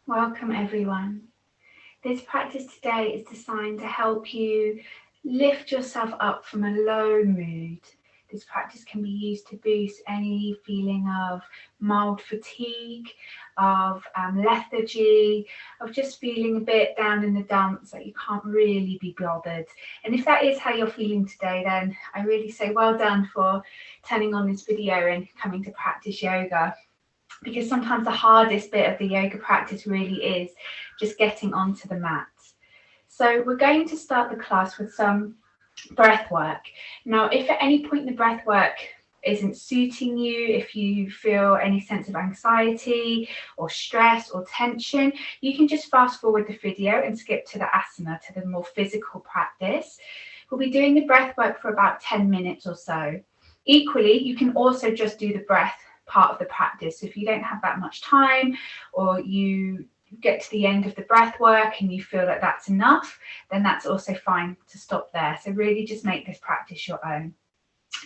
Welcome everyone. This practice today is designed to help you lift yourself up from a low mood. This practice can be used to boost any feeling of mild fatigue, of lethargy, of just feeling a bit down in the dumps, that you can't really be bothered. And if that is how you're feeling today, then I really say well done for turning on this video and coming to practice yoga. Because sometimes the hardest bit of the yoga practice really is just getting onto the mat. So we're going to start the class with some breath work. Now, if at any point the breath work isn't suiting you, if you feel any sense of anxiety or stress or tension, you can just fast forward the video and skip to the asana, to the more physical practice. We'll be doing the breath work for about 10 minutes or so. Equally, you can also just do the breath part of the practice. So if you don't have that much time, or you get to the end of the breath work and you feel that that's enough, then that's also fine to stop there. So really just make this practice your own.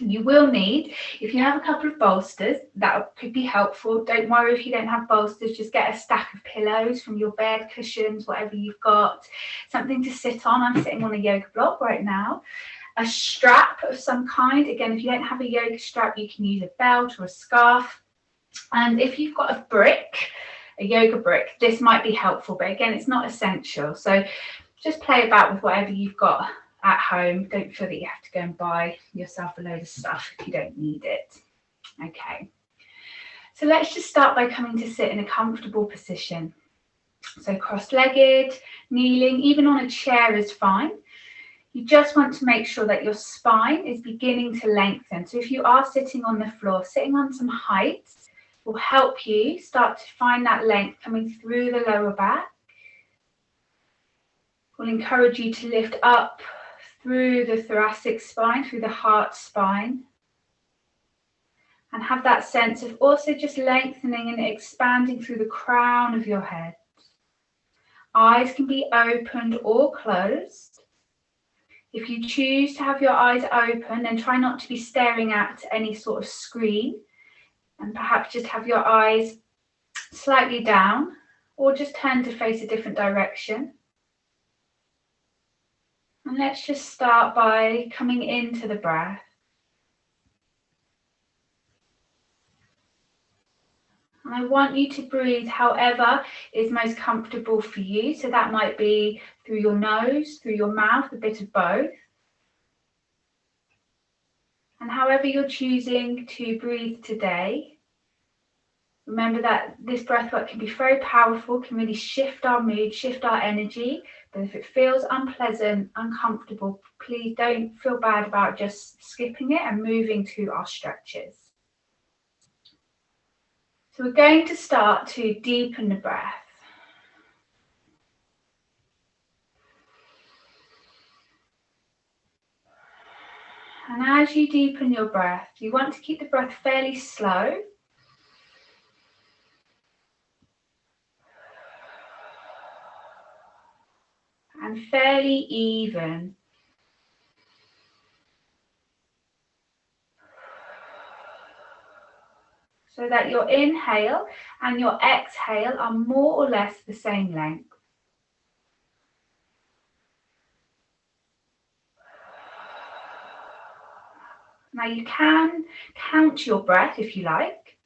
You will need, if you have a couple of bolsters, that could be helpful. Don't worry if you don't have bolsters, just get a stack of pillows from your bed, cushions, whatever you've got, something to sit on. I'm sitting on a yoga block right now. A strap of some kind. Again, if you don't have a yoga strap, you can use a belt or a scarf. And if you've got a brick, a yoga brick, this might be helpful, but again, it's not essential. So just play about with whatever you've got at home. Don't feel that you have to go and buy yourself a load of stuff if you don't need it. Okay. So let's just start by coming to sit in a comfortable position. So cross-legged, kneeling, even on a chair is fine. You just want to make sure that your spine is beginning to lengthen. So if you are sitting on the floor, sitting on some height will help you start to find that length coming through the lower back. Will encourage you to lift up through the thoracic spine, through the heart spine, and have that sense of also just lengthening and expanding through the crown of your head. Eyes can be opened or closed. If you choose to have your eyes open, then try not to be staring at any sort of screen, and perhaps just have your eyes slightly down or just turn to face a different direction. And let's just start by coming into the breath. And I want you to breathe however is most comfortable for you. So that might be through your nose, through your mouth, a bit of both. And however you're choosing to breathe today, remember that this breath work can be very powerful, can really shift our mood, shift our energy. But if it feels unpleasant, uncomfortable, please don't feel bad about just skipping it and moving to our stretches. So we're going to start to deepen the breath. And as you deepen your breath, you want to keep the breath fairly slow. And fairly even. So that your inhale and your exhale are more or less the same length. Now you can count your breath if you like.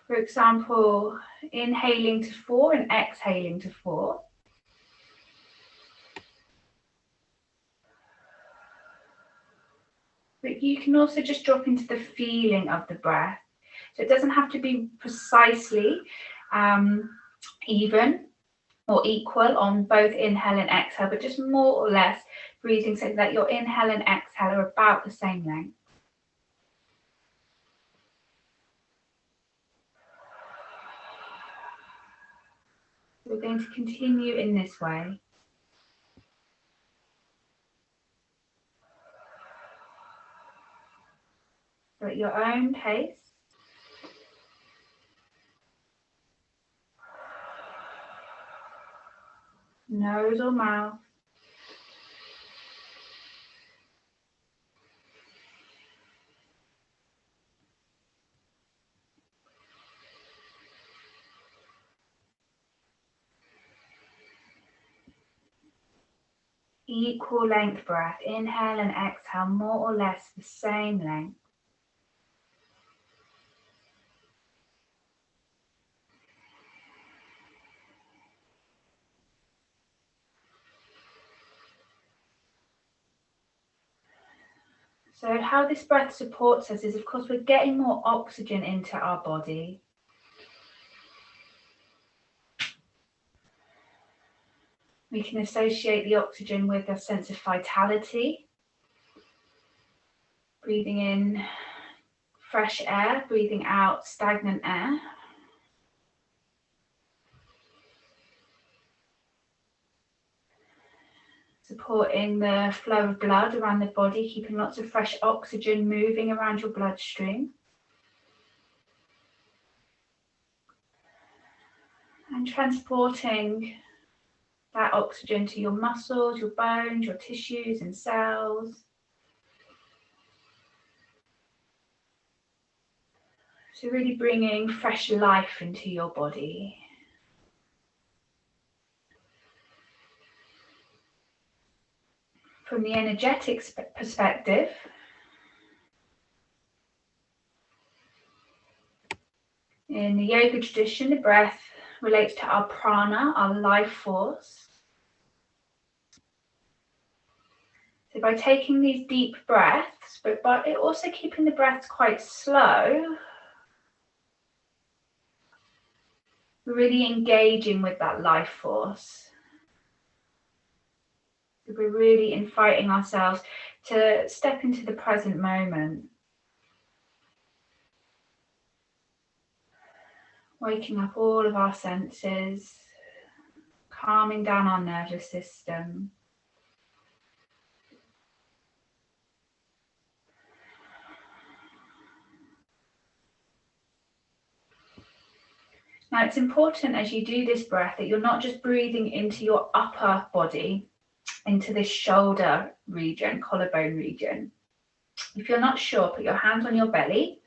For example, inhaling to 4 and exhaling to 4. But you can also just drop into the feeling of the breath. So it doesn't have to be precisely even or equal on both inhale and exhale, but just more or less breathing so that your inhale and exhale are about the same length. We're going to continue in this way. So at your own pace. Nose or mouth. Equal length breath. Inhale and exhale, more or less the same length. So how this breath supports us is, of course, we're getting more oxygen into our body. We can associate the oxygen with a sense of vitality. Breathing in fresh air, breathing out stagnant air. Supporting the flow of blood around the body, keeping lots of fresh oxygen moving around your bloodstream. And transporting that oxygen to your muscles, your bones, your tissues and cells. So really bringing fresh life into your body. From the energetic perspective, in the yoga tradition, the breath relates to our prana, our life force. So by taking these deep breaths, but also keeping the breaths quite slow, we're really engaging with that life force. So we're really inviting ourselves to step into the present moment. Waking up all of our senses, calming down our nervous system. Now it's important as you do this breath that you're not just breathing into your upper body, into this shoulder region, collarbone region. If you're not sure, put your hands on your belly.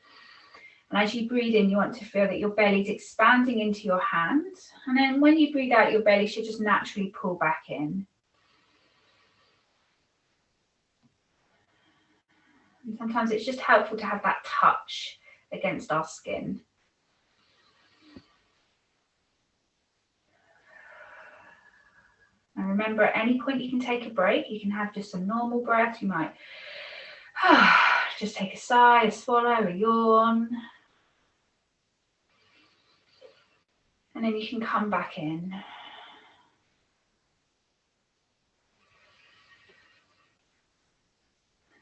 And as you breathe in, you want to feel that your belly is expanding into your hands. And then when you breathe out, your belly should just naturally pull back in. And sometimes it's just helpful to have that touch against our skin. And remember, at any point you can take a break. You can have just some normal breath. You might just take a sigh, a swallow, a yawn. And then you can come back in.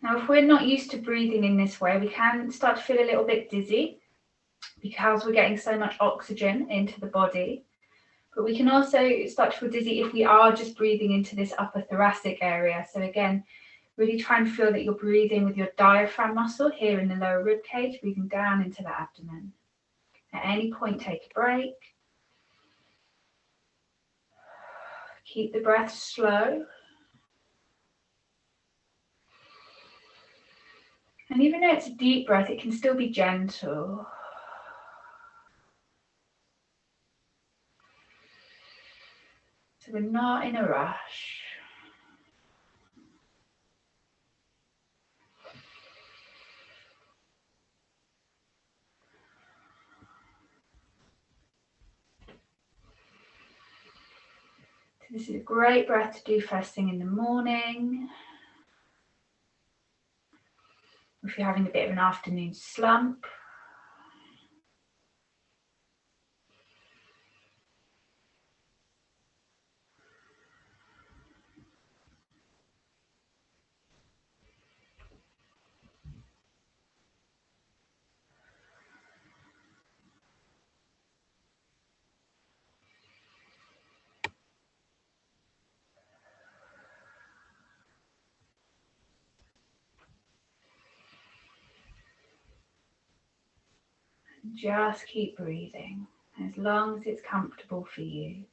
Now, if we're not used to breathing in this way, we can start to feel a little bit dizzy because we're getting so much oxygen into the body. But we can also start to feel dizzy if we are just breathing into this upper thoracic area. So again, really try and feel that you're breathing with your diaphragm muscle here in the lower rib cage, breathing down into the abdomen. At any point, take a break. Keep the breath slow. And even though it's a deep breath, it can still be gentle. So we're not in a rush. So this is a great breath to do first thing in the morning. If you're having a bit of an afternoon slump. Just keep breathing as long as it's comfortable for you.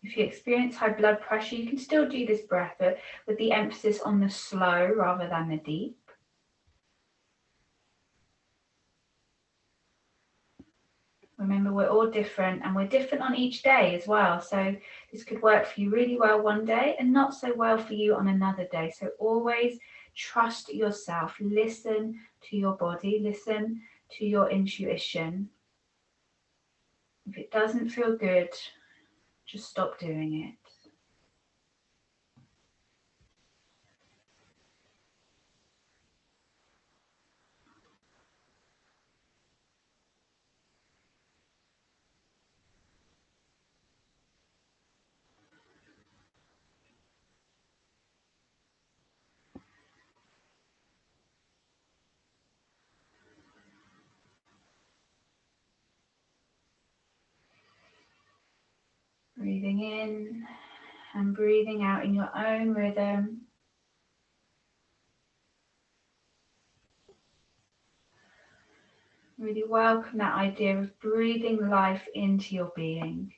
If you experience high blood pressure, you can still do this breath, but with the emphasis on the slow rather than the deep. Remember, we're all different, and we're different on each day as well. So this could work for you really well one day and not so well for you on another day. So always trust yourself. Listen to your body. Listen to your intuition. If it doesn't feel good, just stop doing it. Breathing in and breathing out in your own rhythm. Really welcome that idea of breathing life into your being.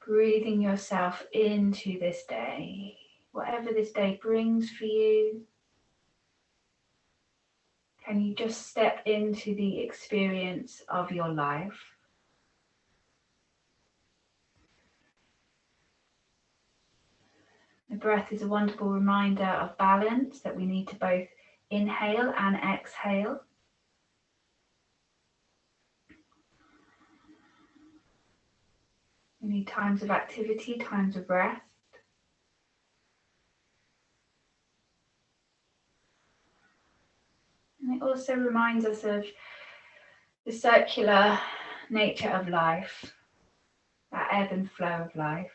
Breathing yourself into this day. Whatever this day brings for you, can you just step into the experience of your life? The breath is a wonderful reminder of balance, that we need to both inhale and exhale. We need times of activity, times of rest. And it also reminds us of the circular nature of life, that ebb and flow of life.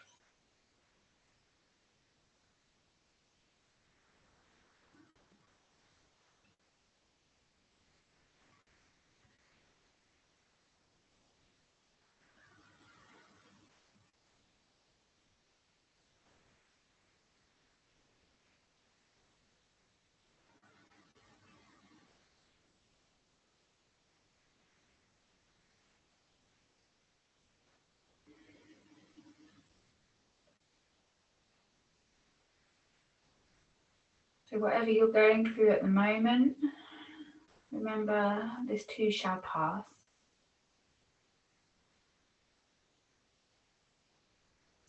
So whatever you're going through at the moment, remember this too shall pass.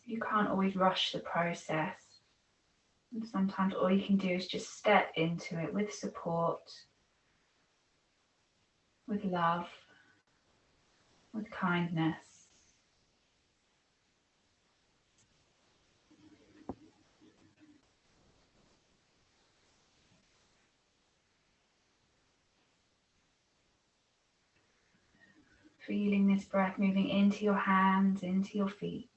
You can't always rush the process. And sometimes all you can do is just step into it with support, with love, with kindness. Feeling this breath moving into your hands, into your feet.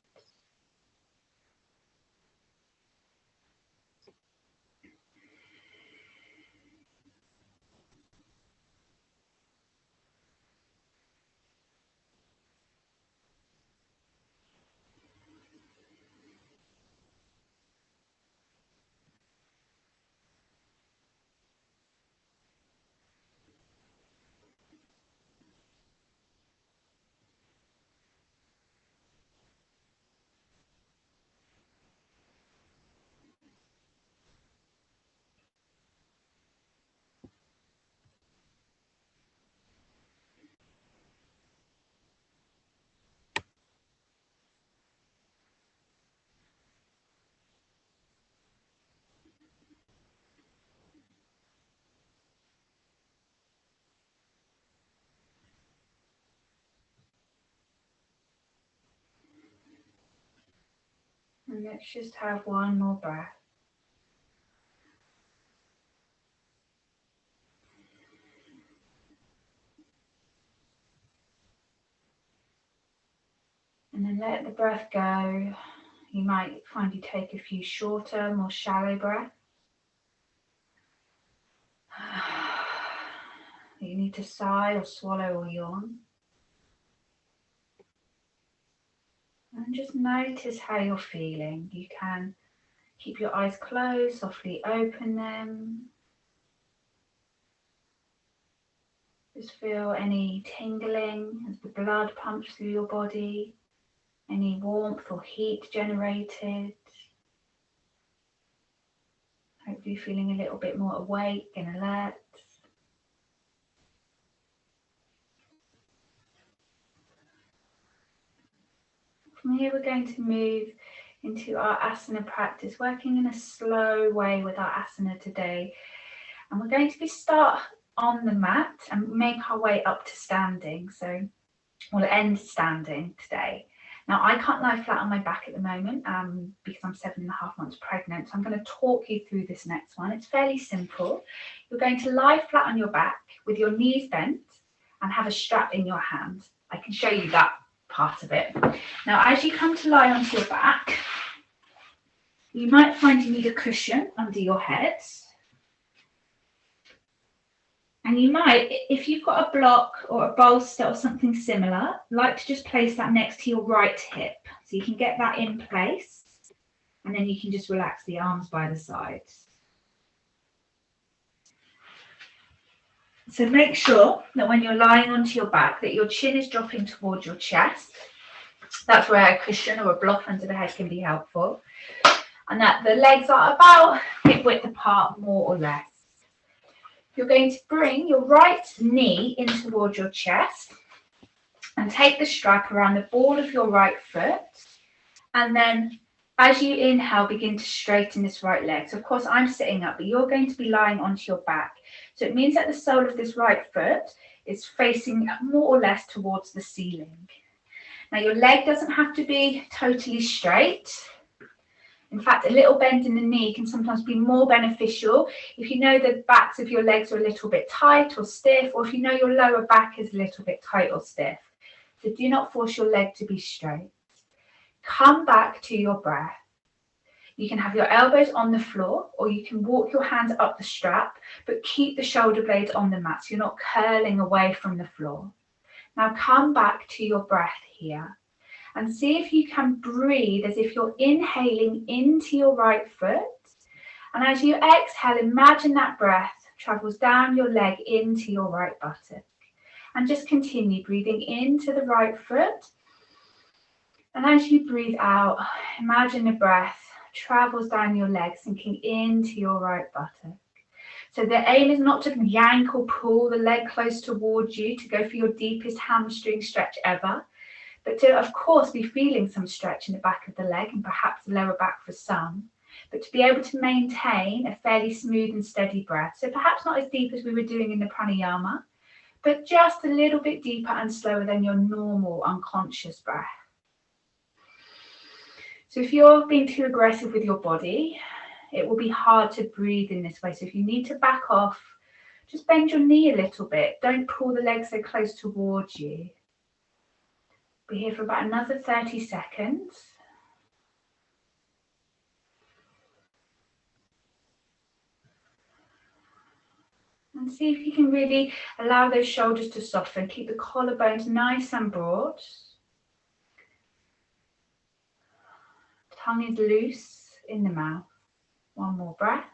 And let's just have one more breath. And then let the breath go. You might find you take a few shorter, more shallow breaths. You need to sigh or swallow or yawn. And just notice how you're feeling. You can keep your eyes closed, softly open them. Just feel any tingling as the blood pumps through your body. any warmth or heat generated. Hopefully feeling a little bit more awake and alert. From here we're going to move into our asana practice, working in a slow way with our asana today. And we're going to start on the mat and make our way up to standing. So we'll end standing today. Now I can't lie flat on my back at the moment because I'm 7.5 months pregnant. So I'm going to talk you through this next one. It's fairly simple. You're going to lie flat on your back with your knees bent and have a strap in your hand. I can show you that part of it. Now as you come to lie onto your back, you might find you need a cushion under your head. And you might, if you've got a block or a bolster or something similar, like to just place that next to your right hip. So you can get that in place and then you can just relax the arms by the sides. So make sure that when you're lying onto your back that your chin is dropping towards your chest. That's where a cushion or a block under the head can be helpful. And that the legs are about hip width apart, more or less. You're going to bring your right knee in towards your chest and take the strap around the ball of your right foot. And then as you inhale, begin to straighten this right leg. So of course I'm sitting up, but you're going to be lying onto your back. So it means that the sole of this right foot is facing more or less towards the ceiling. Now your leg doesn't have to be totally straight. In fact, a little bend in the knee can sometimes be more beneficial if you know the backs of your legs are a little bit tight or stiff, or if you know your lower back is a little bit tight or stiff. So do not force your leg to be straight. Come back to your breath. You can have your elbows on the floor, or you can walk your hands up the strap, but keep the shoulder blades on the mat so you're not curling away from the floor. Now come back to your breath here. And see if you can breathe as if you're inhaling into your right foot. And as you exhale, imagine that breath travels down your leg into your right buttock. And just continue breathing into the right foot. And as you breathe out, imagine the breath travels down your leg, sinking into your right buttock. So the aim is not to yank or pull the leg close towards you to go for your deepest hamstring stretch ever. But to, of course, be feeling some stretch in the back of the leg and perhaps the lower back for some. But to be able to maintain a fairly smooth and steady breath. So perhaps not as deep as we were doing in the pranayama, but just a little bit deeper and slower than your normal unconscious breath. So if you're being too aggressive with your body, it will be hard to breathe in this way. So if you need to back off, just bend your knee a little bit. Don't pull the leg so close towards you. Be here for about another 30 seconds. And see if you can really allow those shoulders to soften. Keep the collarbones nice and broad. Tongue is loose in the mouth. One more breath.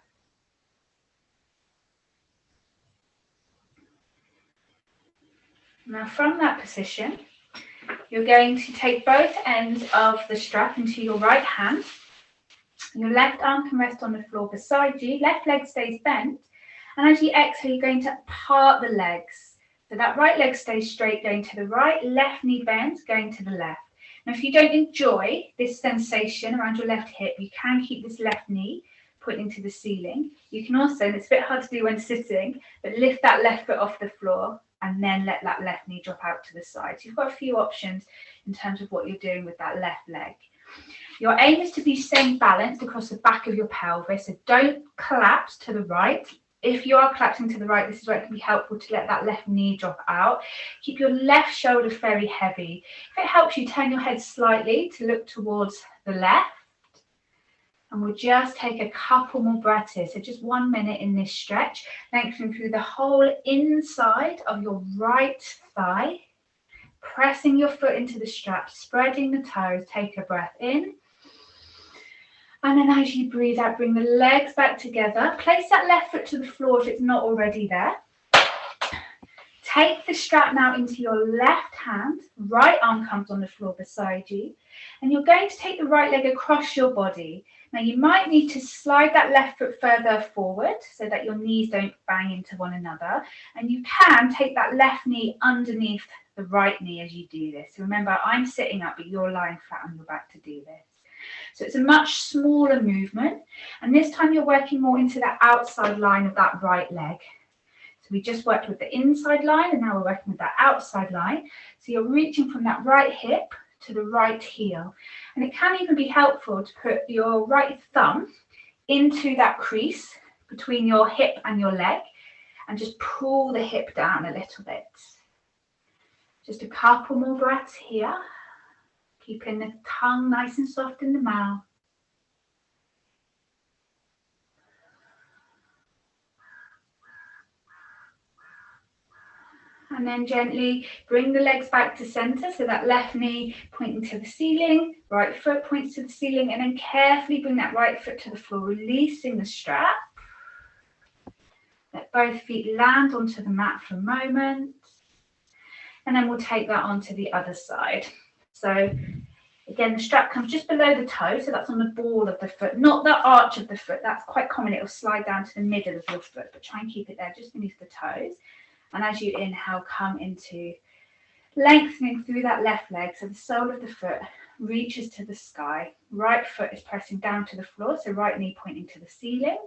Now from that position, you're going to take both ends of the strap into your right hand. Your left arm can rest on the floor beside you. Left leg stays bent. And as you exhale, you're going to part the legs. So that right leg stays straight, going to the right. Left knee bends, going to the left. Now, if you don't enjoy this sensation around your left hip, you can keep this left knee pointing to the ceiling. You can also, and it's a bit hard to do when sitting, but lift that left foot off the floor and then let that left knee drop out to the side. So you've got a few options in terms of what you're doing with that left leg. Your aim is to be staying balanced across the back of your pelvis. So don't collapse to the right. If you are collapsing to the right, this is where it can be helpful to let that left knee drop out. Keep your left shoulder very heavy. If it helps you, turn your head slightly to look towards the left. And we'll just take a couple more breaths here. So just 1 minute in this stretch, lengthening through the whole inside of your right thigh. Pressing your foot into the strap, spreading the toes. Take a breath in. And then as you breathe out, bring the legs back together. Place that left foot to the floor if it's not already there. Take the strap now into your left hand, right arm comes on the floor beside you, and you're going to take the right leg across your body. Now you might need to slide that left foot further forward so that your knees don't bang into one another, and you can take that left knee underneath the right knee as you do this. So remember, I'm sitting up, but you're lying flat on your back to do this. So it's a much smaller movement, and this time you're working more into the outside line of that right leg. So we just worked with the inside line, and now we're working with that outside line. So you're reaching from that right hip to the right heel. And it can even be helpful to put your right thumb into that crease between your hip and your leg and just pull the hip down a little bit. Just a couple more breaths here, keeping the tongue nice and soft in the mouth. And then gently bring the legs back to center, so that left knee pointing to the ceiling, right foot points to the ceiling, and then carefully bring that right foot to the floor, releasing the strap. Let both feet land onto the mat for a moment, and then we'll take that onto the other side. So again, the strap comes just below the toe, so that's on the ball of the foot, not the arch of the foot. That's quite common, it will slide down to the middle of your foot, but try and keep it there just beneath the toes. And as you inhale, come into lengthening through that left leg, so the sole of the foot reaches to the sky. Right foot is pressing down to the floor, so right knee pointing to the ceiling.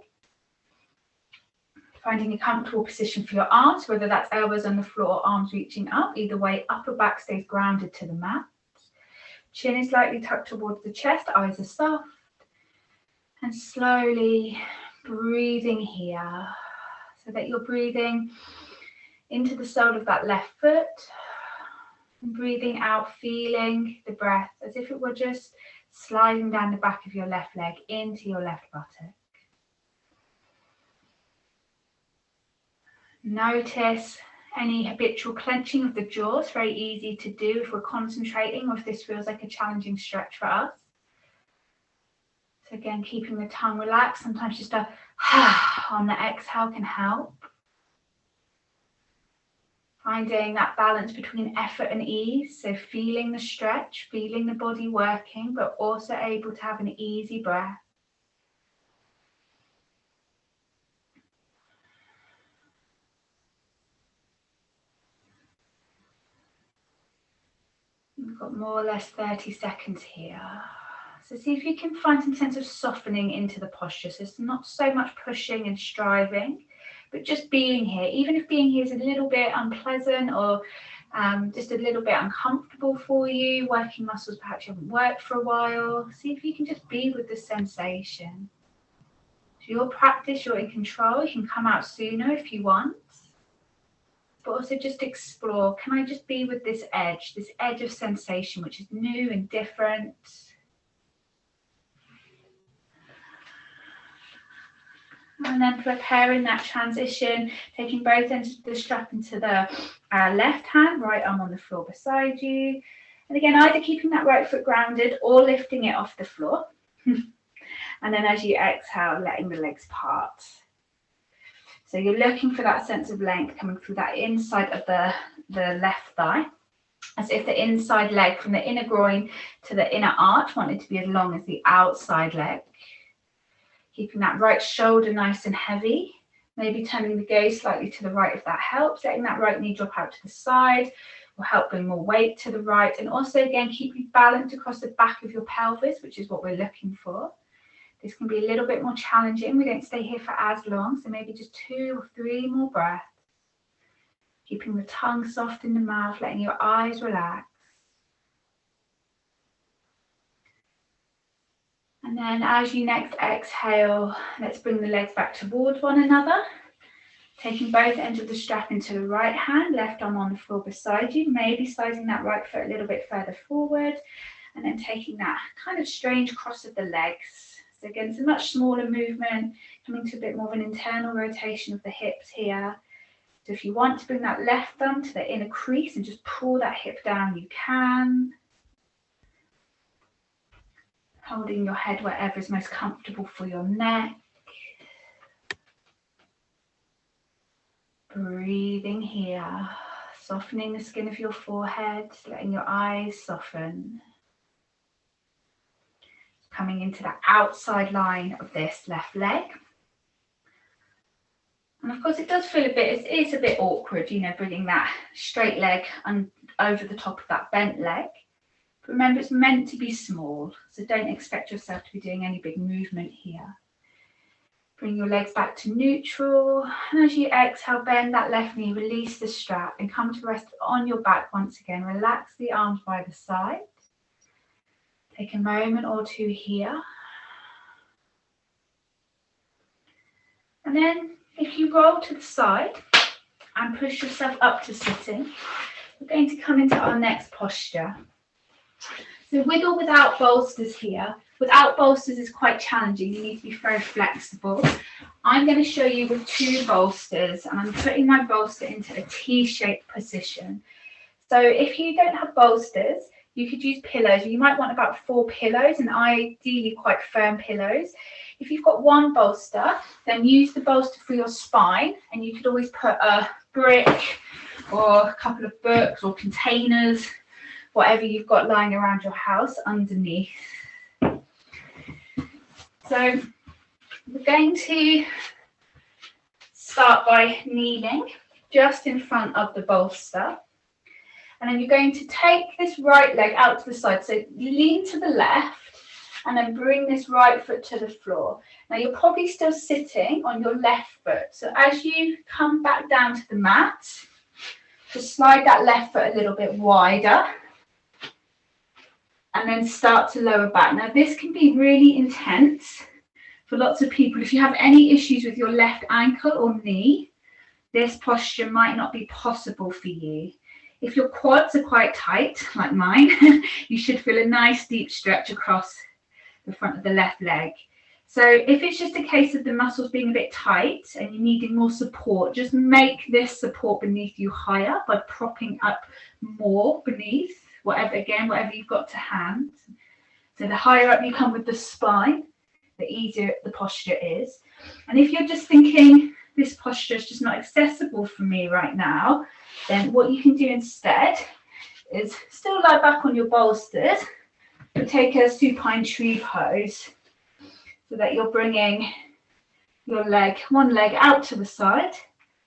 Finding a comfortable position for your arms, whether that's elbows on the floor or arms reaching up. Either way, upper back stays grounded to the mat. Chin is lightly tucked towards the chest, eyes are soft. And slowly breathing here, so that you're breathing into the sole of that left foot, and breathing out, feeling the breath as if it were just sliding down the back of your left leg into your left buttock. Notice any habitual clenching of the jaws, very easy to do if we're concentrating or if this feels like a challenging stretch for us. So again, keeping the tongue relaxed, sometimes just a on the exhale can help. Finding that balance between effort and ease, so feeling the stretch, feeling the body working, but also able to have an easy breath. We've got more or less 30 seconds here. So see if you can find some sense of softening into the posture. So it's not so much pushing and striving, but just being here. Even if being here is a little bit unpleasant or just a little bit uncomfortable for you, working muscles perhaps you haven't worked for a while, see if you can just be with the sensation. So your practice, you're in control. You can come out sooner if you want. But also just explore, can I just be with this edge of sensation, which is new and different. And then preparing that transition, taking both ends of the strap into the left hand, right arm on the floor beside you. And again, either keeping that right foot grounded or lifting it off the floor. And then as you exhale, letting the legs part. So you're looking for that sense of length coming through that inside of the left thigh, as if the inside leg from the inner groin to the inner arch wanted to be as long as the outside leg. Keeping that right shoulder nice and heavy, maybe turning the gaze slightly to the right if that helps, letting that right knee drop out to the side will help bring more weight to the right, and also again keeping balanced across the back of your pelvis, which is what we're looking for. This can be a little bit more challenging. We don't stay here for as long, so maybe just 2 or 3 more breaths. Keeping the tongue soft in the mouth, letting your eyes relax. And then as you next exhale, let's bring the legs back towards one another. Taking both ends of the strap into the right hand, left arm on the floor beside you, maybe sliding that right foot a little bit further forward, and then taking that kind of strange cross of the legs. So again, it's a much smaller movement, coming to a bit more of an internal rotation of the hips here. So if you want to bring that left thumb to the inner crease and just pull that hip down, you can. Holding your head wherever is most comfortable for your neck. Breathing here. Softening the skin of your forehead, letting your eyes soften. Coming into the outside line of this left leg. And of course it does feel it's a bit awkward, you know, bringing that straight leg over the top of that bent leg. But remember, it's meant to be small, so don't expect yourself to be doing any big movement here. Bring your legs back to neutral. And as you exhale, bend that left knee, release the strap and come to rest on your back once again. Relax the arms by the side. Take a moment or two here. And then if you roll to the side and push yourself up to sitting, we're going to come into our next posture. So with or without bolsters here, without bolsters is quite challenging. You need to be very flexible. I'm going to show you with 2 bolsters, and I'm putting my bolster into a T-shaped position. So if you don't have bolsters, you could use pillows. You might want about 4 pillows, and ideally quite firm pillows. If you've got 1 bolster, then use the bolster for your spine, and you could always put a brick or a couple of books or containers, whatever you've got lying around your house, underneath. So we're going to start by kneeling just in front of the bolster. And then you're going to take this right leg out to the side. So lean to the left and then bring this right foot to the floor. Now you're probably still sitting on your left foot. So as you come back down to the mat, just slide that left foot a little bit wider. And then start to lower back. Now this can be really intense for lots of people. If you have any issues with your left ankle or knee, this posture might not be possible for you. If your quads are quite tight, like mine, you should feel a nice deep stretch across the front of the left leg. So if it's just a case of the muscles being a bit tight and you're needing more support, just make this support beneath you higher by propping up more beneath, whatever you've got to hand. So the higher up you come with the spine, the easier the posture is. And if you're just thinking, this posture is just not accessible for me right now, then what you can do instead is still lie back on your bolsters, but take a supine tree pose so that you're bringing your leg, one leg out to the side,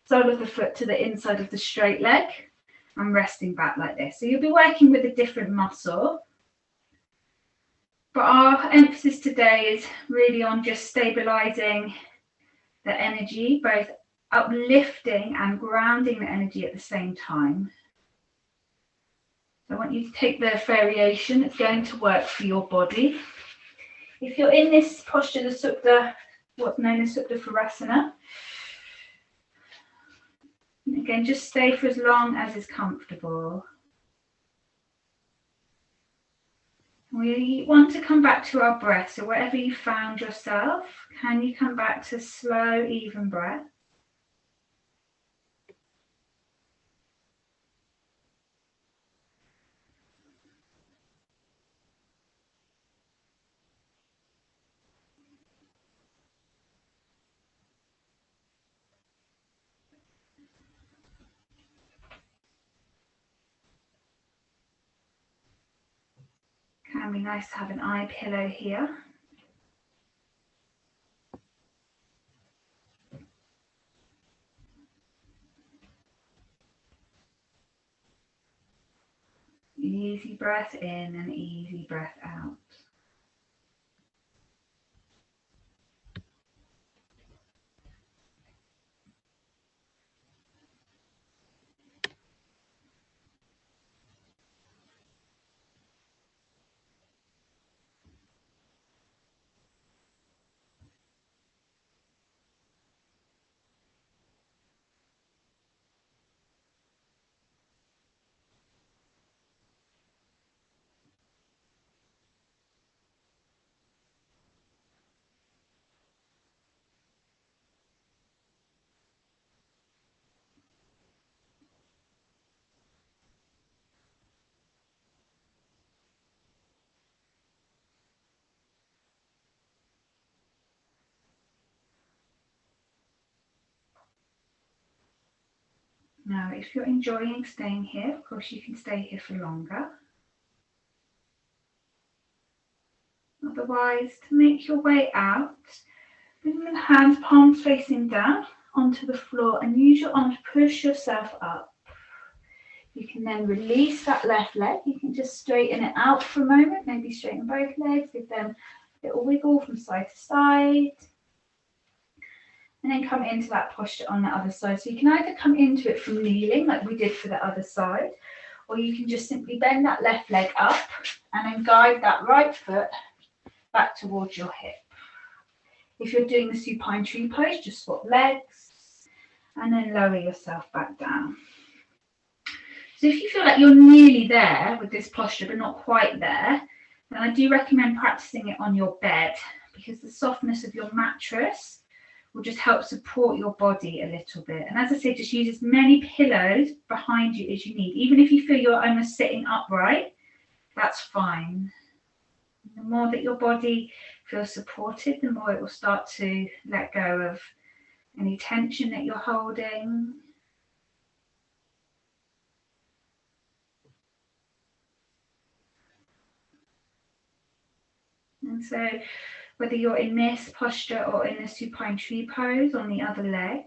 sole of the foot to the inside of the straight leg, and resting back like this. So you'll be working with a different muscle. But our emphasis today is really on just stabilizing the energy, both uplifting and grounding the energy at the same time. So I want you to take the variation that's going to work for your body. If you're in this posture, the Supta, what's known as Supta Purasana, again, just stay for as long as is comfortable. We want to come back to our breath. So wherever you found yourself, can you come back to slow, even breath? Can be nice to have an eye pillow here. Easy breath in and easy breath out. Now, if you're enjoying staying here, of course you can stay here for longer. Otherwise, to make your way out, bring the hands, palms facing down onto the floor and use your arms to push yourself up. You can then release that left leg. You can just straighten it out for a moment, maybe straighten both legs, give them a little wiggle from side to side. And then come into that posture on the other side. So you can either come into it from kneeling, like we did for the other side, or you can just simply bend that left leg up and then guide that right foot back towards your hip. If you're doing the supine tree pose, just swap legs and then lower yourself back down. So if you feel like you're nearly there with this posture but not quite there, then I do recommend practicing it on your bed, because the softness of your mattress will just help support your body a little bit. And as I said, just use as many pillows behind you as you need. Even if you feel you're almost sitting upright, that's fine. The more that your body feels supported, the more it will start to let go of any tension that you're holding. And so whether you're in this posture or in the supine tree pose on the other leg,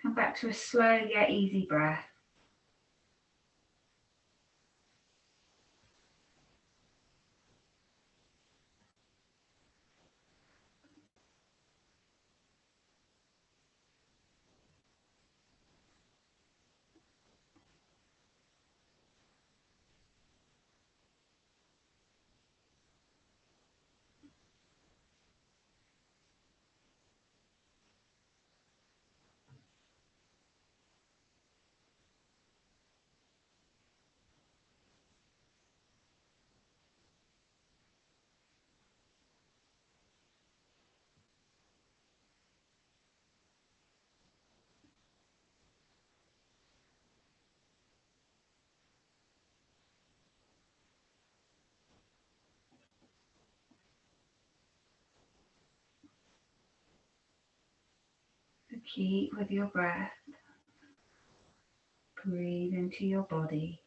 come back to a slow yet easy breath. So keep with your breath. Breathe into your body.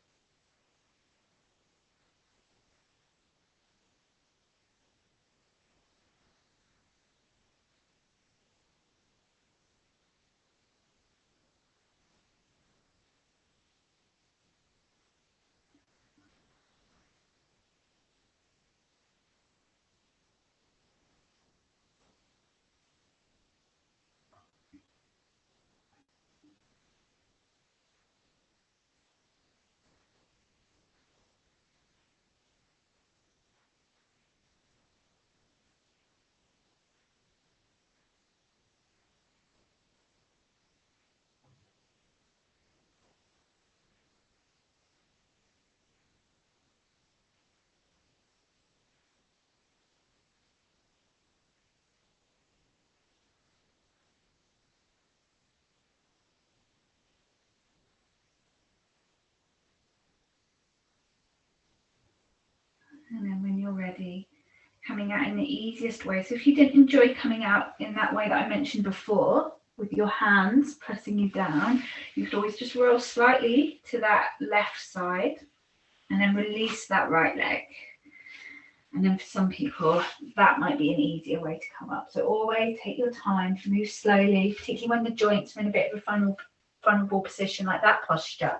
And then when you're ready, coming out in the easiest way. So if you didn't enjoy coming out in that way that I mentioned before, with your hands pressing you down, you could always just roll slightly to that left side and then release that right leg. And then for some people, that might be an easier way to come up. So always take your time to move slowly, particularly when the joints are in a bit of a vulnerable position like that posture.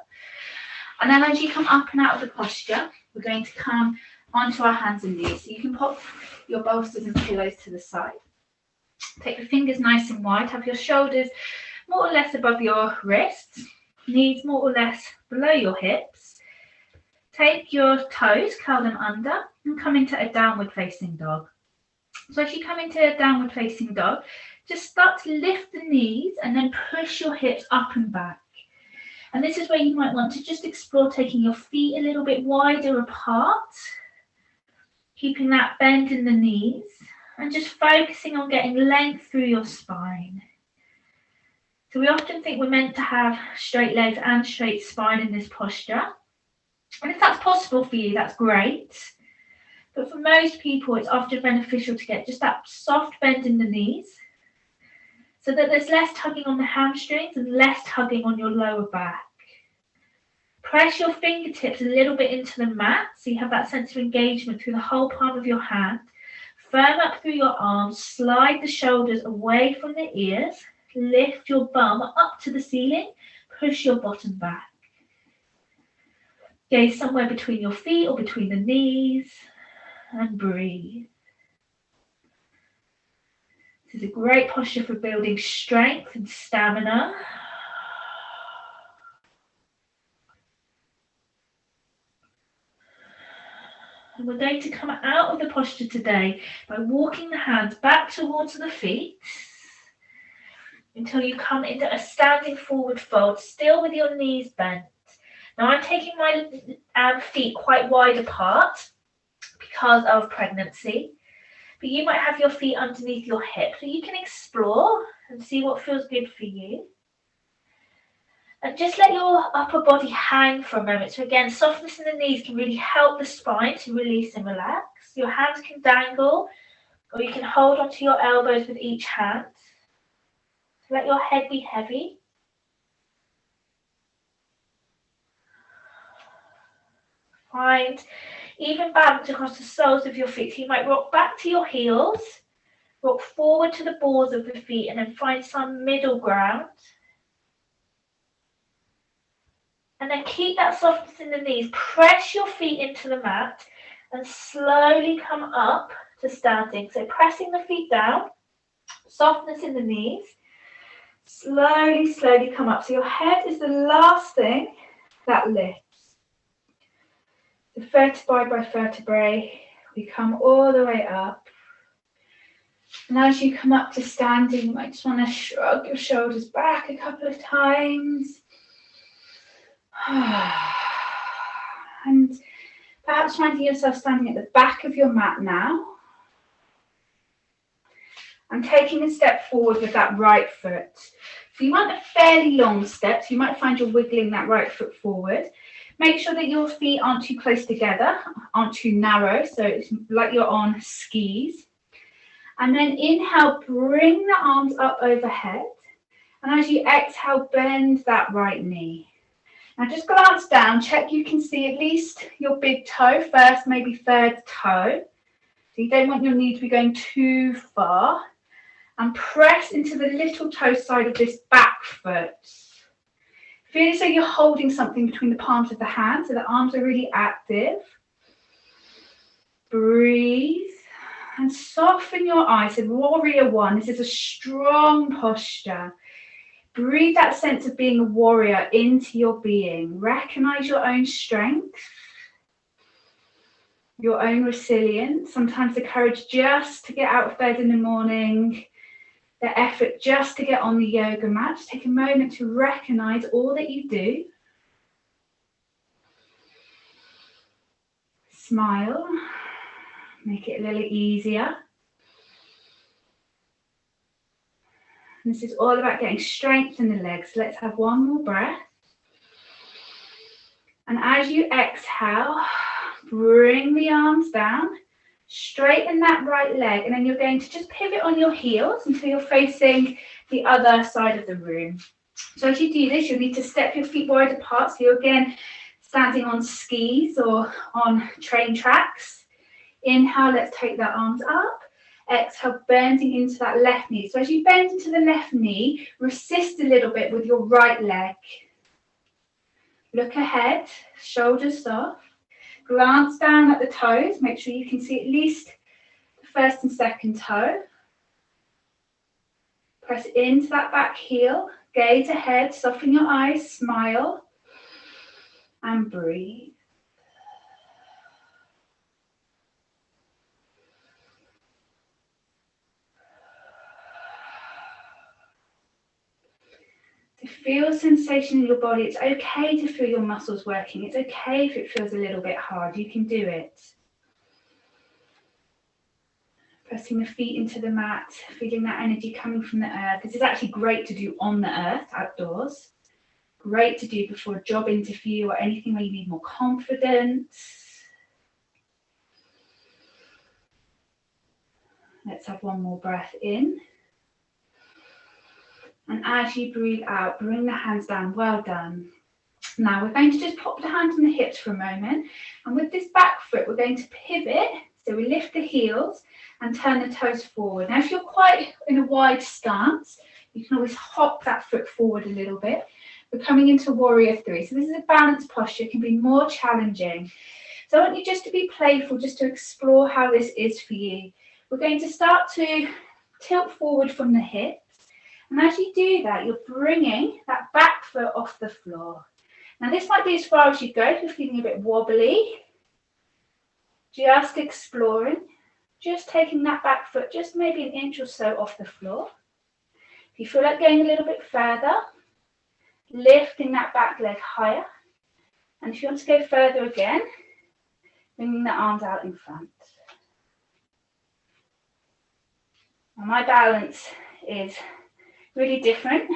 And then as you come up and out of the posture, we're going to come onto our hands and knees. So you can pop your bolsters and pillows to the side. Take the fingers nice and wide. Have your shoulders more or less above your wrists. Knees more or less below your hips. Take your toes, curl them under, and come into a downward facing dog. So as you come into a downward facing dog, just start to lift the knees and then push your hips up and back. And this is where you might want to just explore taking your feet a little bit wider apart, keeping that bend in the knees, and just focusing on getting length through your spine. So we often think we're meant to have straight legs and straight spine in this posture. And if that's possible for you, that's great. But for most people, it's often beneficial to get just that soft bend in the knees. so that there's less tugging on the hamstrings and less tugging on your lower back. Press your fingertips a little bit into the mat so you have that sense of engagement through the whole palm of your hand. Firm up through your arms, slide the shoulders away from the ears, lift your bum up to the ceiling, push your bottom back. Gaze somewhere between your feet or between the knees and breathe. This is a great posture for building strength and stamina. And we're going to come out of the posture today by walking the hands back towards the feet until you come into a standing forward fold, still with your knees bent. Now I'm taking my feet quite wide apart because of pregnancy, but you might have your feet underneath your hips, so you can explore and see what feels good for you. And just let your upper body hang for a moment. So again, softness in the knees can really help the spine to release and relax. Your hands can dangle, or you can hold onto your elbows with each hand. So let your head be heavy. Find even balance across the soles of your feet. So you might rock back to your heels, rock forward to the balls of the feet, and then find some middle ground. And then keep that softness in the knees. Press your feet into the mat and slowly come up to standing. So pressing the feet down, softness in the knees. Slowly, slowly come up. So your head is the last thing that lifts. The vertebrae by vertebrae, we come all the way up. And as you come up to standing, you might just want to shrug your shoulders back a couple of times. And perhaps finding yourself standing at the back of your mat now. And taking a step forward with that right foot. So you want a fairly long step, so you might find you're wiggling that right foot forward. Make sure that your feet aren't too close together, aren't too narrow, so it's like you're on skis. And then inhale, bring the arms up overhead. And as you exhale, bend that right knee. Now just glance down, check you can see at least your big toe first, maybe third toe. So you don't want your knee to be going too far. And press into the little toe side of this back foot. Feel as though you're holding something between the palms of the hands, so the arms are really active. Breathe and soften your eyes. So warrior one, this is a strong posture. Breathe that sense of being a warrior into your being. Recognize your own strength, your own resilience. Sometimes the courage just to get out of bed in the morning, the effort just to get on the yoga mat. Just take a moment to recognize all that you do. Smile. Make it a little easier. And this is all about getting strength in the legs. So let's have one more breath. And as you exhale, bring the arms down. Straighten that right leg, and then you're going to just pivot on your heels until you're facing the other side of the room. So as you do this, you'll need to step your feet wide apart. So you're again standing on skis or on train tracks. Inhale, let's take the arms up. Exhale, bending into that left knee. So as you bend into the left knee, resist a little bit with your right leg. Look ahead, shoulders soft. Glance down at the toes. Make sure you can see at least the first and second toe. Press into that back heel. Gaze ahead, soften your eyes, smile, and breathe. To feel sensation in your body. It's okay to feel your muscles working. It's okay if it feels a little bit hard. You can do it. Pressing the feet into the mat, feeling that energy coming from the earth. This is actually great to do on the earth, outdoors. Great to do before a job interview or anything where you need more confidence. Let's have one more breath in. And as you breathe out, bring the hands down. Well done. Now we're going to just pop the hands on the hips for a moment. And with this back foot, we're going to pivot. So we lift the heels and turn the toes forward. Now if you're quite in a wide stance, you can always hop that foot forward a little bit. We're coming into warrior three. So this is a balanced posture. It can be more challenging. So I want you just to be playful, just to explore how this is for you. We're going to start to tilt forward from the hips. And as you do that, you're bringing that back foot off the floor. Now this might be as far as you go if you're feeling a bit wobbly. Just exploring, just taking that back foot just maybe an inch or so off the floor. If you feel like going a little bit further, lifting that back leg higher. And if you want to go further again, bringing the arms out in front. Now my balance is really different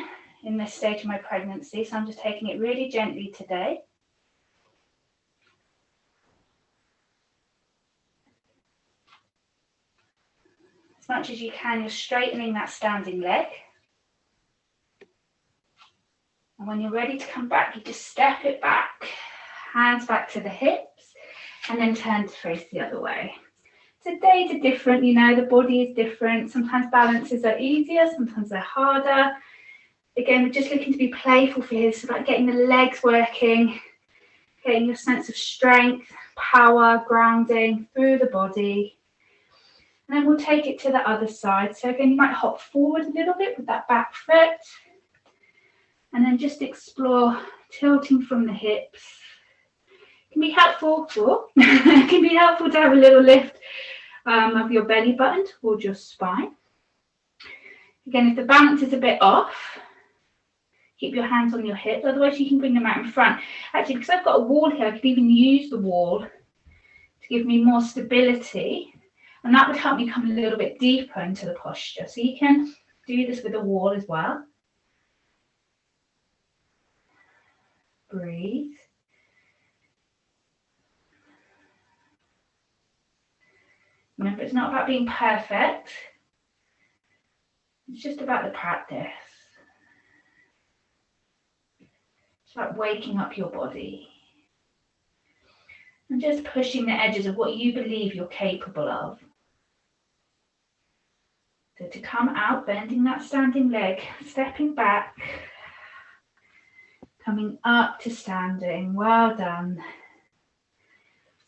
in this stage of my pregnancy, so I'm just taking it really gently today. As much as you can, you're straightening that standing leg. And when you're ready to come back, you just step it back, hands back to the hips, and then turn to face the other way. So days are different, you know, the body is different. Sometimes balances are easier, sometimes they're harder. Again, we're just looking to be playful for here. It's about getting the legs working, getting your sense of strength, power, grounding through the body. And then we'll take it to the other side. So again, you might hop forward a little bit with that back foot. And then just explore tilting from the hips. It can be helpful, it can be helpful to have a little lift of your belly button towards your spine. Again, if the balance is a bit off, keep your hands on your hips, otherwise you can bring them out in front. Actually, because I've got a wall here, I could even use the wall to give me more stability, and that would help me come a little bit deeper into the posture. So you can do this with a wall as well. Breathe. Remember, it's not about being perfect. It's just about the practice. It's about waking up your body. And just pushing the edges of what you believe you're capable of. So to come out, bending that standing leg, stepping back, coming up to standing. Well done.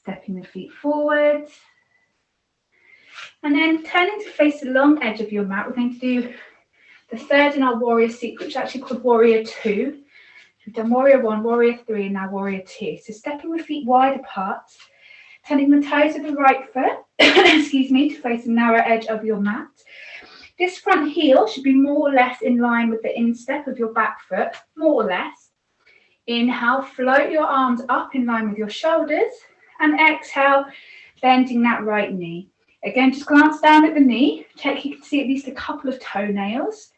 Stepping the feet forward. And then turning to face the long edge of your mat, we're going to do the third in our warrior sequence, which is actually called warrior two. We've done warrior one, warrior three, and now warrior two. So stepping the feet wide apart, turning the toes of the right foot, excuse me, to face the narrow edge of your mat. This front heel should be more or less in line with the instep of your back foot, more or less. Inhale, float your arms up in line with your shoulders, and exhale, bending that right knee. Again, just glance down at the knee, check you can see at least a couple of toenails.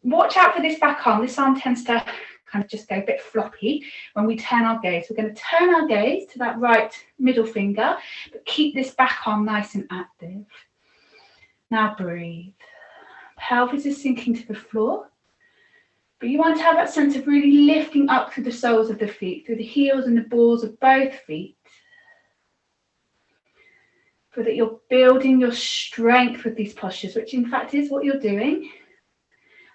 Watch out for this back arm. This arm tends to kind of just go a bit floppy when we turn our gaze. We're going to turn our gaze to that right middle finger, but keep this back arm nice and active. Now breathe. Pelvis is sinking to the floor, but you want to have that sense of really lifting up through the soles of the feet, through the heels and the balls of both feet. So that you're building your strength with these postures, which in fact is what you're doing.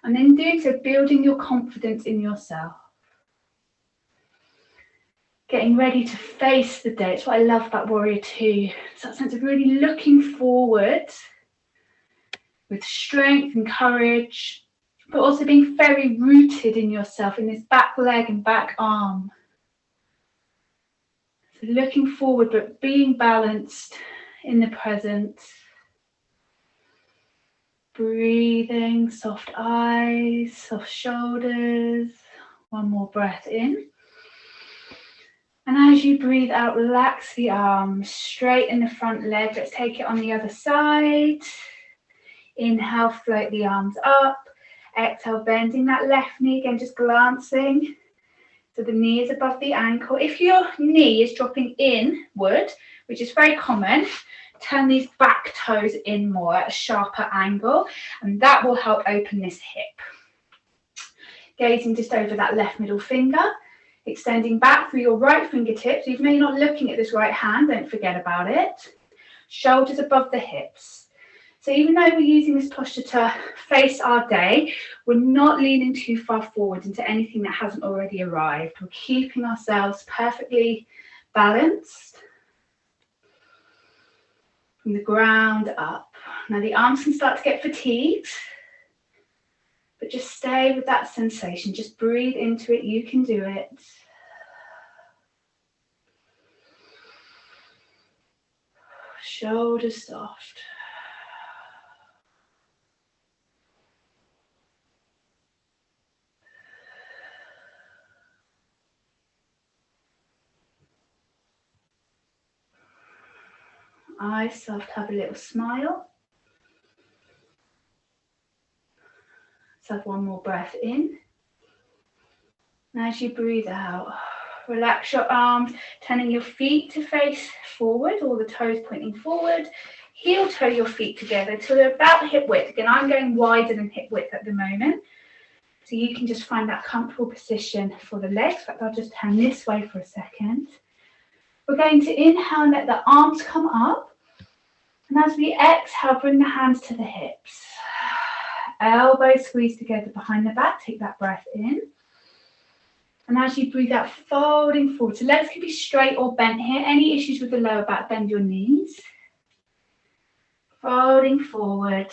And then doing so, building your confidence in yourself. Getting ready to face the day. It's what I love about warrior two. It's that sense of really looking forward with strength and courage, but also being very rooted in yourself, in this back leg and back arm. So looking forward, but being balanced in the present. Breathing, soft eyes, soft shoulders. One more breath in. And as you breathe out, relax the arms, straighten the front leg. Let's take it on the other side. Inhale, float the arms up. Exhale, bending that left knee, again just glancing. So the knee is above the ankle. If your knee is dropping inward, which is very common, turn these back toes in more at a sharper angle, and that will help open this hip. gazing just over that left middle finger, extending back through your right fingertips. Even though you're not looking at this right hand, don't forget about it. Shoulders above the hips. So even though we're using this posture to face our day, we're not leaning too far forward into anything that hasn't already arrived. We're keeping ourselves perfectly balanced from the ground up. Now the arms can start to get fatigued, but just stay with that sensation. Just breathe into it. You can do it. Shoulders soft. Eyes soft, have a little smile. Let's have one more breath in. And as you breathe out, relax your arms, turning your feet to face forward, all the toes pointing forward. Heel toe your feet together till they're about hip width. Again, I'm going wider than hip width at the moment. So you can just find that comfortable position for the legs. In fact, I'll just turn this way for a second. We're going to inhale and let the arms come up. And as we exhale, bring the hands to the hips. Elbows squeeze together behind the back. Take that breath in. And as you breathe out, folding forward. So legs can be straight or bent here. Any issues with the lower back, bend your knees. Folding forward.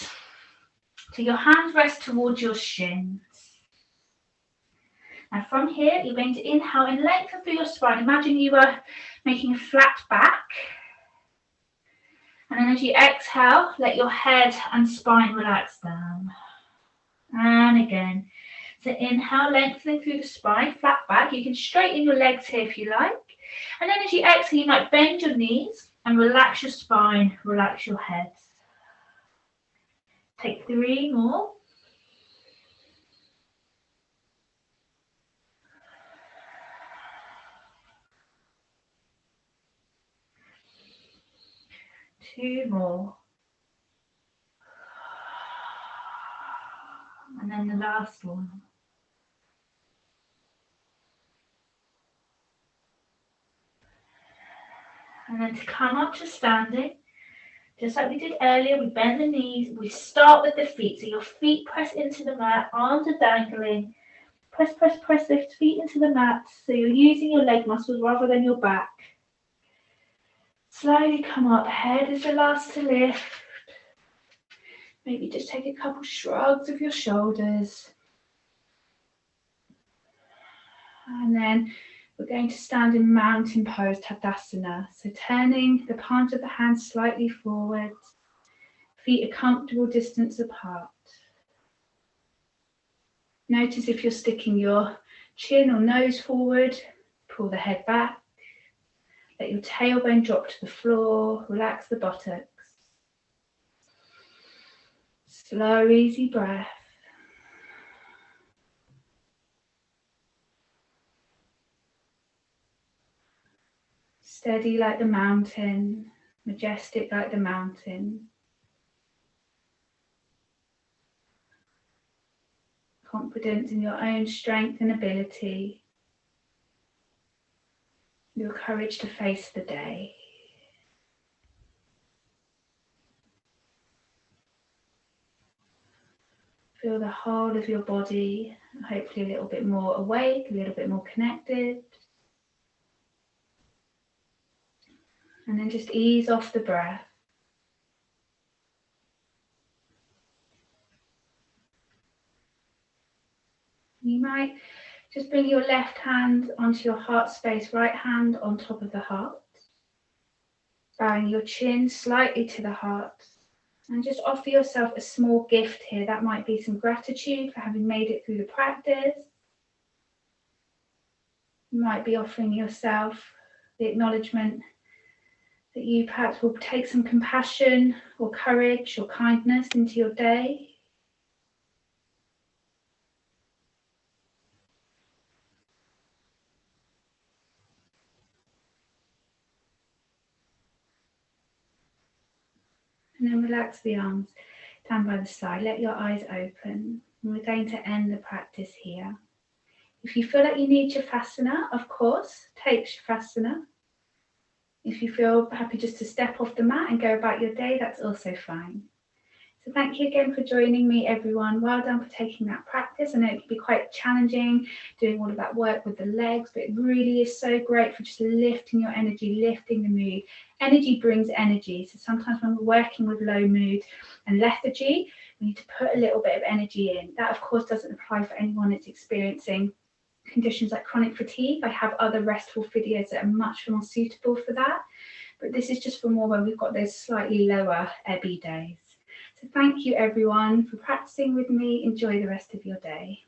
So your hands rest towards your shins. Now from here, you're going to inhale and lengthen through your spine. Imagine you were making a flat back. And then as you exhale, let your head and spine relax down. And again. So inhale, lengthening through the spine, flat back. You can straighten your legs here if you like. And then as you exhale, you might bend your knees and relax your spine, relax your head. Take 3 more. Two more. And then the last one. And then to come up to standing, just like we did earlier, we bend the knees, we start with the feet. So your feet press into the mat, arms are dangling. Press, press, press the feet into the mat. So you're using your leg muscles rather than your back. Slowly come up, head is the last to lift. Maybe just take a couple shrugs of your shoulders. And then we're going to stand in mountain pose, tadasana. So turning the palms of the hands slightly forward, feet a comfortable distance apart. Notice if you're sticking your chin or nose forward, pull the head back. Let your tailbone drop to the floor, relax the buttocks. Slow, easy breath. Steady like the mountain, majestic like the mountain. Confidence in your own strength and ability. Your courage to face the day. Feel the whole of your body, hopefully a little bit more awake, a little bit more connected. And then just ease off the breath. You might just bring your left hand onto your heart space, right hand on top of the heart. Bowing your chin slightly to the heart. And just offer yourself a small gift here. That might be some gratitude for having made it through the practice. You might be offering yourself the acknowledgement that you perhaps will take some compassion or courage or kindness into your day. And then relax the arms down by the side. Let your eyes open. And we're going to end the practice here. If you feel like you need Shavasana, of course, take Shavasana. If you feel happy just to step off the mat and go about your day, that's also fine. So thank you again for joining me, everyone. Well done for taking that practice. I know it can be quite challenging doing all of that work with the legs, but it really is so great for just lifting your energy, lifting the mood. Energy brings energy. So sometimes when we're working with low mood and lethargy, we need to put a little bit of energy in. That, of course, doesn't apply for anyone that's experiencing conditions like chronic fatigue. I have other restful videos that are much more suitable for that. But this is just for more when we've got those slightly lower ebbie days. So thank you everyone for practicing with me. Enjoy the rest of your day.